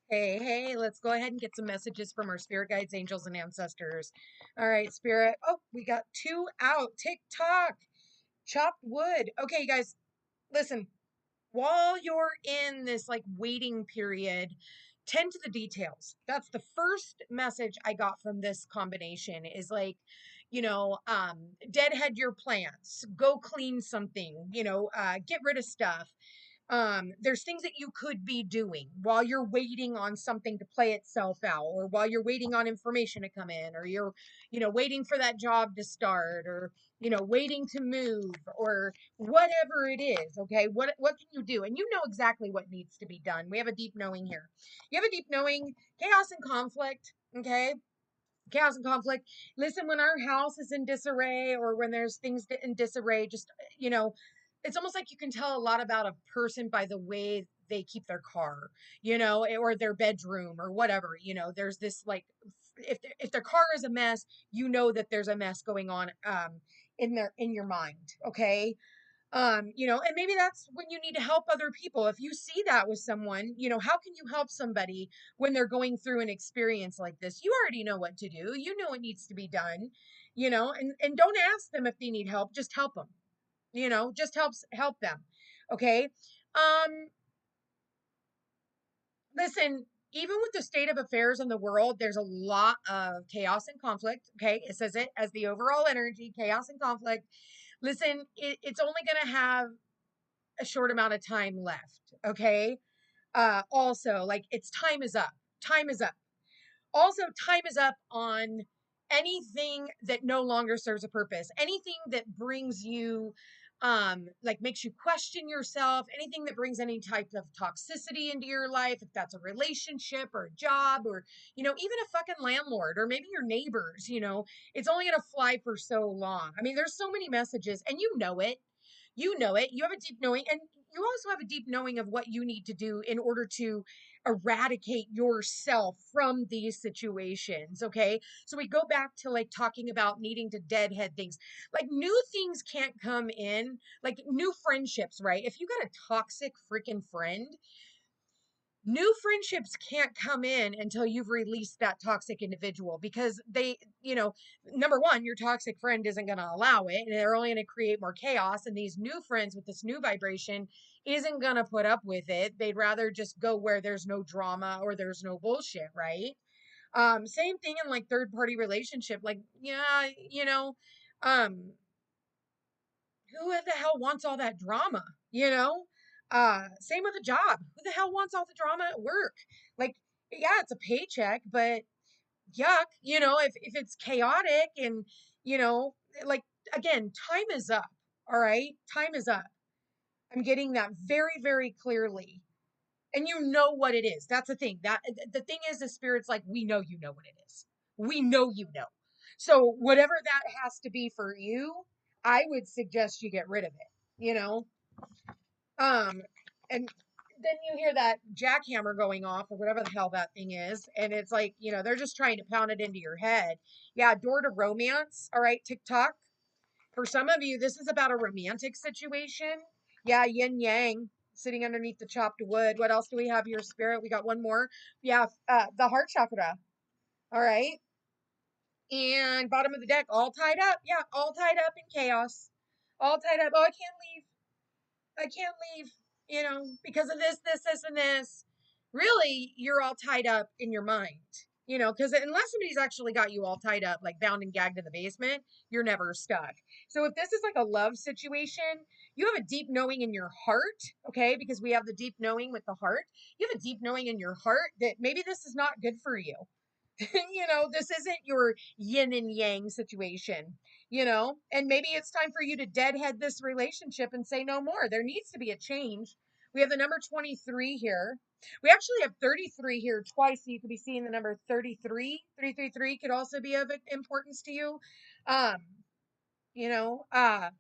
Hey, hey, let's go ahead and get some messages from our spirit guides, angels, and ancestors. All right, spirit. Oh, we got two out. TikTok, chopped wood. Okay, you guys, listen, while you're in this like waiting period, tend to the details. That's the first message I got from this combination is like, deadhead your plants, go clean something, get rid of stuff. There's things that you could be doing while you're waiting on something to play itself out, or while you're waiting on information to come in, or you're waiting for that job to start, or waiting to move, or whatever it is. Okay, what can you do? And you know exactly what needs to be done. We have a deep knowing here. You have a deep knowing. Chaos and conflict. Okay, chaos and conflict. Listen, when our house is in disarray, or when there's things in disarray, just it's almost like you can tell a lot about a person by the way they keep their car, or their bedroom, or whatever. There's this like, if their car is a mess, that there's a mess going on in your mind. Okay, and maybe that's when you need to help other people. If you see that with someone, how can you help somebody when they're going through an experience like this? You already know what to do. You know what needs to be done, and don't ask them if they need help. Just help them, just help them. Okay. Um, Listen, even with the state of affairs in the world, there's a lot of chaos and conflict. Okay. It says it as the overall energy, chaos and conflict. Listen, it's only going to have a short amount of time left. Okay. Also, like, it's time is up. Time is up. Also, time is up on anything that no longer serves a purpose, anything that brings you like makes you question yourself, anything that brings any type of toxicity into your life, if that's a relationship or a job, or even a fucking landlord, or maybe your neighbors. It's only going to fly for so long. I mean, there's so many messages, and you have a deep knowing, and you also have a deep knowing of what you need to do in order to eradicate yourself from these situations. Okay, so we go back to like talking about needing to deadhead things. Like, new things can't come in, like new friendships, right? If you got a toxic freaking friend, new friendships can't come in until you've released that toxic individual, because number one, your toxic friend isn't going to allow it, and they're only going to create more chaos. And these new friends with this new vibration isn't going to put up with it. They'd rather just go where there's no drama or there's no bullshit, right? Same thing in like third party relationship. Like, yeah, um, who the hell wants all that drama? Same with a job. Who the hell wants all the drama at work? Like, yeah, it's a paycheck, but yuck, if it's chaotic, and you know like, again, time is up. All right, time is up. I'm getting that very, very clearly. And you know what it is. That's the thing. That the thing is, the spirit's like, we know you know what it is. We know you know. So whatever that has to be for you, I would suggest you get rid of it. You know, um, and then you hear that jackhammer going off, or whatever the hell that thing is, and it's like, they're just trying to pound it into your head. Yeah, door to romance. All right, TikTok. For some of you, this is about a romantic situation. Yeah, yin yang sitting underneath the chopped wood. What else do we have here, spirit? We got one more. Yeah, the heart chakra. All right. And bottom of the deck, all tied up. Yeah, all tied up in chaos. All tied up. Oh, I can't leave. I can't leave, because of this, and this. Really, you're all tied up in your mind, because unless somebody's actually got you all tied up, like bound and gagged in the basement, you're never stuck. So if this is like a love situation, you have a deep knowing in your heart, okay? Because we have the deep knowing with the heart. You have a deep knowing in your heart that maybe this is not good for you. This isn't your yin and yang situation, and maybe it's time for you to deadhead this relationship and say no more. There needs to be a change. We have the number 23 here. We actually have 33 here twice, so you could be seeing the number 33. 333 could also be of importance to you. Um, you know, uh,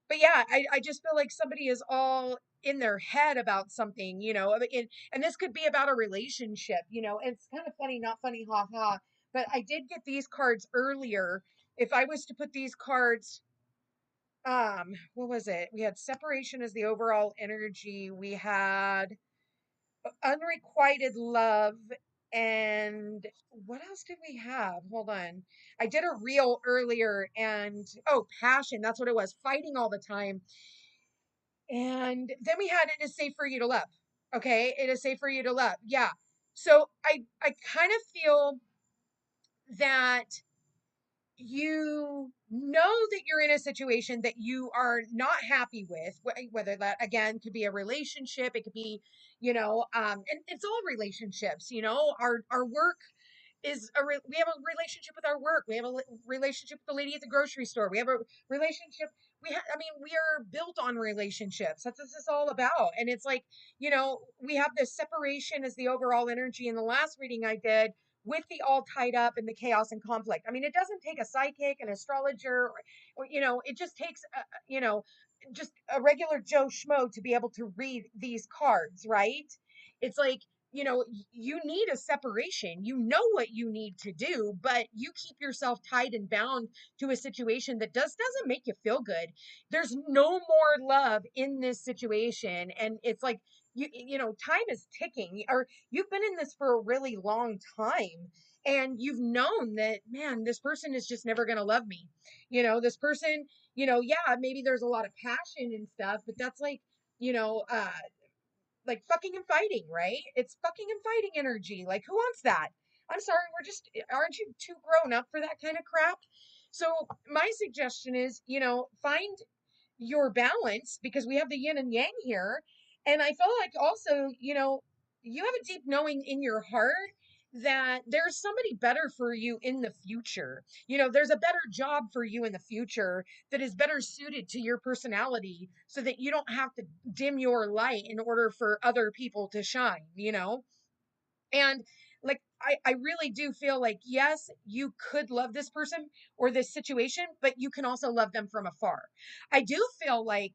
but yeah, I just feel like somebody is all in their head about something, and this could be about a relationship. It's kind of funny, not funny, ha ha. But I did get these cards earlier. If I was to put these cards, what was it? We had separation as the overall energy. We had unrequited love, and what else did we have? Hold on. I did a reel earlier, and oh, passion. That's what it was. Fighting all the time. And then we had it is safe for you to love. Okay, it is safe for you to love. Yeah. So I kind of feel that you know that you're in a situation that you are not happy with, whether that again could be a relationship, it could be, and it's all relationships, our work is we have a relationship with our work. We have a relationship with the lady at the grocery store. We have a relationship. I mean, we are built on relationships. That's what this is all about. And it's like, we have this separation as the overall energy in the last reading I did with the all tied up in the chaos and conflict. I mean, it doesn't take a psychic, an astrologer, it just takes, just a regular Joe Schmo to be able to read these cards, right? It's like, you need a separation. You know what you need to do, but you keep yourself tied and bound to a situation that doesn't make you feel good. There's no more love in this situation, and it's like time is ticking, or you've been in this for a really long time, and you've known that, man, this person is just never going to love me. This person, yeah, maybe there's a lot of passion and stuff, but that's like, you know, uh like fucking and fighting, right? It's fucking and fighting energy. Like, who wants that? I'm sorry, aren't you too grown up for that kind of crap? So my suggestion is, find your balance, because we have the yin and yang here. And I feel like also, you have a deep knowing in your heart that there's somebody better for you in the future. There's a better job for you in the future that is better suited to your personality, so that you don't have to dim your light in order for other people to shine. And like, I really do feel like, yes, you could love this person or this situation, but you can also love them from afar. I do feel like,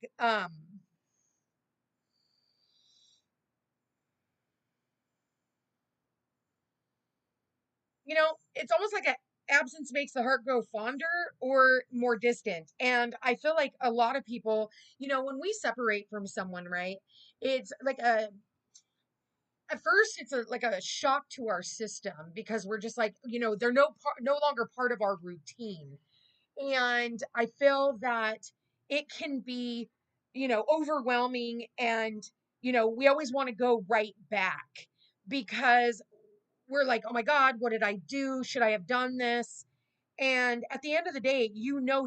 it's almost like a absence makes the heart grow fonder or more distant. And I feel like a lot of people, when we separate from someone, right? It's like at first it's like a shock to our system, because we're just like, they're no longer part of our routine. And I feel that it can be, overwhelming, and we always want to go right back, because we're like, oh my God, what did I do? Should I have done this? And at the end of the day,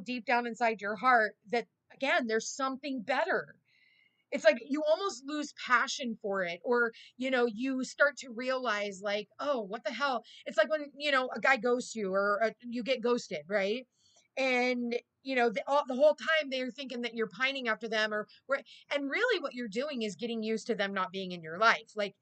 deep down inside your heart that, again, there's something better. It's like you almost lose passion for it, or you start to realize, like, oh, what the hell. It's like when a guy ghosts you, or you get ghosted, right? And the whole time they're thinking that you're pining after them, and really what you're doing is getting used to them not being in your life. Like,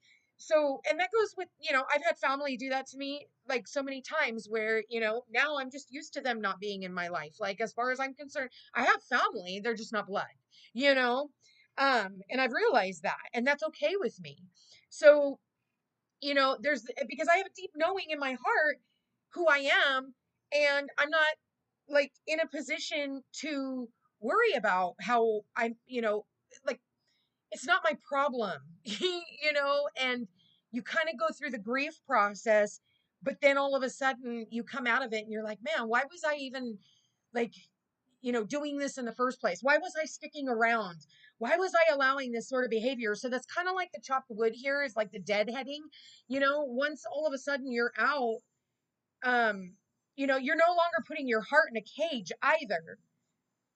so, and that goes with, I've had family do that to me like so many times, where now I'm just used to them not being in my life. Like, as far as I'm concerned, I have family, they're just not blood, you know and I've realized that, and that's okay with me. So, there's, because I have a deep knowing in my heart who I am, and I'm not like in a position to worry about how I'm, like, it's not my problem. And you kind of go through the grief process, but then all of a sudden you come out of it and you're like, man, why was I even, like, doing this in the first place? Why was I sticking around? Why was I allowing this sort of behavior? So that's kind of like the chopped wood here, is like the deadheading. Once all of a sudden you're out, um, you're no longer putting your heart in a cage either.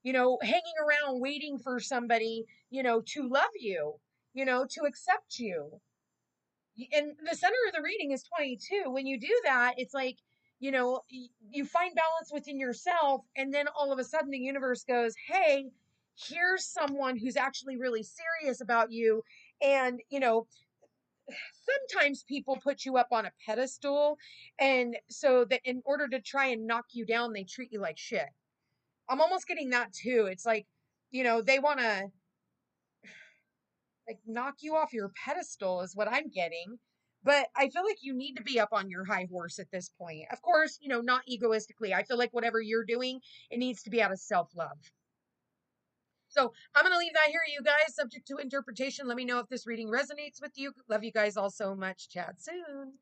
Hanging around waiting for somebody, to love you, to accept you. And the center of the reading is 22. When you do that, it's like, you find balance within yourself, and then all of a sudden the universe goes, hey, here's someone who's actually really serious about you. And sometimes people put you up on a pedestal, and so that in order to try and knock you down, they treat you like shit. I'm almost getting that too. It's like, they want to like knock you off your pedestal, is what I'm getting. But I feel like you need to be up on your high horse at this point. Of course, not egoistically. I feel like whatever you're doing, it needs to be out of self-love. So I'm going to leave that here, you guys, subject to interpretation. Let me know if this reading resonates with you. Love you guys all so much. Chat soon.